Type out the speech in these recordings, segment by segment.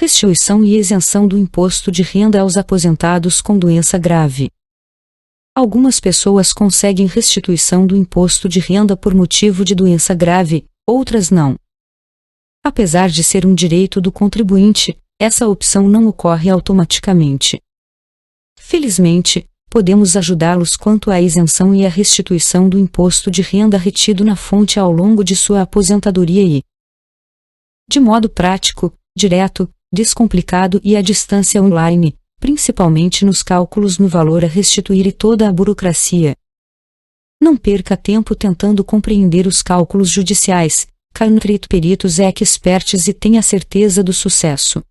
Restituição e isenção do imposto de renda aos aposentados com doença grave. Algumas pessoas conseguem restituição do imposto de renda por motivo de doença grave, outras não. Apesar de ser um direito do contribuinte, essa opção não ocorre automaticamente. Felizmente, podemos ajudá-los quanto à isenção e à restituição do imposto de renda retido na fonte ao longo de sua aposentadoria e, de modo prático, direto, descomplicado e à distância online, principalmente nos cálculos no valor a restituir e toda a burocracia. Não perca tempo tentando compreender os cálculos judiciais, consulte peritos experts e tenha certeza do sucesso.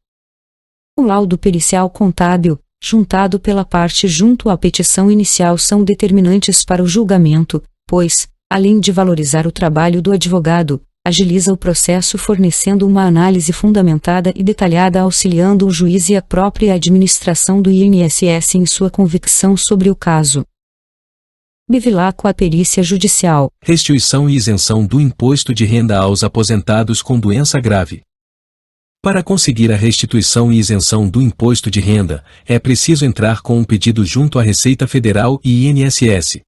O laudo pericial contábil, juntado pela parte junto à petição inicial, são determinantes para o julgamento, pois, além de valorizar o trabalho do advogado, agiliza o processo fornecendo uma análise fundamentada e detalhada, auxiliando o juiz e a própria administração do INSS em sua convicção sobre o caso. Bevilacqua a perícia judicial. Restituição e isenção do imposto de renda aos aposentados com doença grave. Para conseguir a restituição e isenção do imposto de renda, é preciso entrar com um pedido junto à Receita Federal e INSS.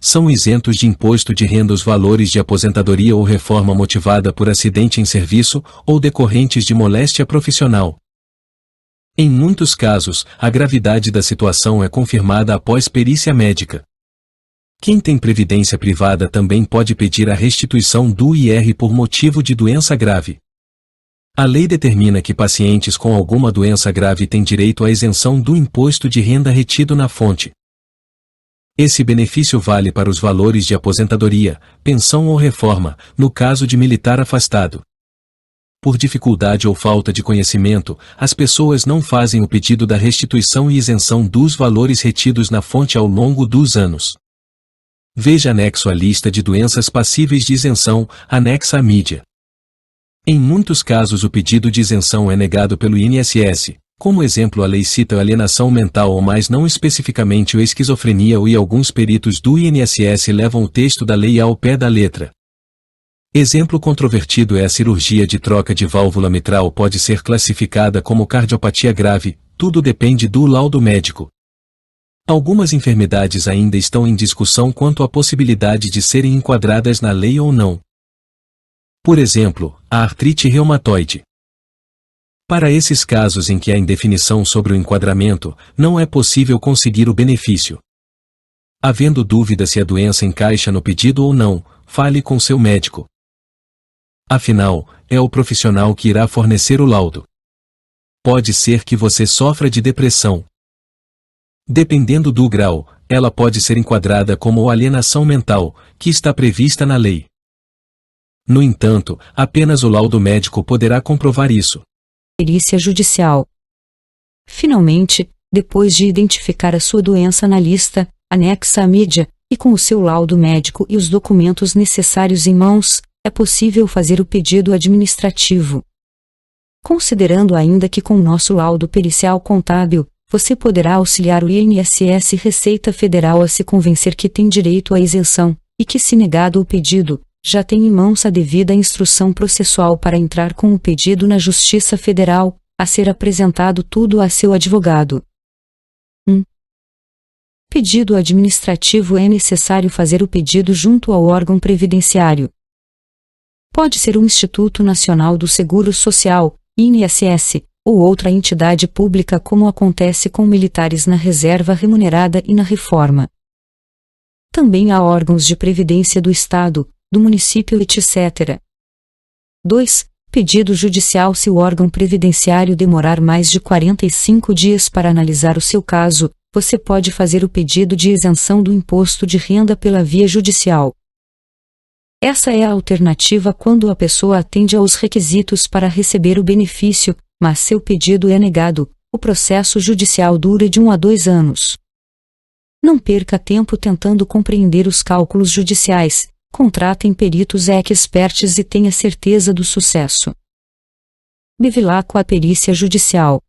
São isentos de imposto de renda os valores de aposentadoria ou reforma motivada por acidente em serviço ou decorrentes de moléstia profissional. Em muitos casos, a gravidade da situação é confirmada após perícia médica. Quem tem previdência privada também pode pedir a restituição do IR por motivo de doença grave. A lei determina que pacientes com alguma doença grave têm direito à isenção do imposto de renda retido na fonte. Esse benefício vale para os valores de aposentadoria, pensão ou reforma, no caso de militar afastado. Por dificuldade ou falta de conhecimento, as pessoas não fazem o pedido da restituição e isenção dos valores retidos na fonte ao longo dos anos. Veja anexo à lista de doenças passíveis de isenção, anexa à mídia. Em muitos casos o pedido de isenção é negado pelo INSS. Como exemplo, a lei cita a alienação mental ou mais não especificamente a esquizofrenia e alguns peritos do INSS levam o texto da lei ao pé da letra. Exemplo controvertido é a cirurgia de troca de válvula mitral, pode ser classificada como cardiopatia grave, tudo depende do laudo médico. Algumas enfermidades ainda estão em discussão quanto à possibilidade de serem enquadradas na lei ou não. Por exemplo, a artrite reumatoide. Para esses casos em que há indefinição sobre o enquadramento, não é possível conseguir o benefício. Havendo dúvida se a doença encaixa no pedido ou não, fale com seu médico. Afinal, é o profissional que irá fornecer o laudo. Pode ser que você sofra de depressão. Dependendo do grau, ela pode ser enquadrada como alienação mental, que está prevista na lei. No entanto, apenas o laudo médico poderá comprovar isso. Perícia judicial. Finalmente, depois de identificar a sua doença na lista, anexa à mídia, e com o seu laudo médico e os documentos necessários em mãos, é possível fazer o pedido administrativo. Considerando ainda que com o nosso laudo pericial contábil, você poderá auxiliar o INSS e Receita Federal a se convencer que tem direito à isenção, e que se negado o pedido, já tem em mãos a devida instrução processual para entrar com o pedido na Justiça Federal, a ser apresentado tudo a seu advogado. 1. Pedido administrativo. É necessário fazer o pedido junto ao órgão previdenciário. Pode ser o Instituto Nacional do Seguro Social, INSS, ou outra entidade pública, como acontece com militares na reserva remunerada e na reforma. Também há órgãos de previdência do Estado, do município, etc. 2. Pedido judicial. Se o órgão previdenciário demorar mais de 45 dias para analisar o seu caso, você pode fazer o pedido de isenção do imposto de renda pela via judicial. Essa é a alternativa quando a pessoa atende aos requisitos para receber o benefício, mas seu pedido é negado. O processo judicial dura de 1 a 2 anos. Não perca tempo tentando compreender os cálculos judiciais. Contratem peritos experts e tenha certeza do sucesso. Bevilacqua a perícia judicial.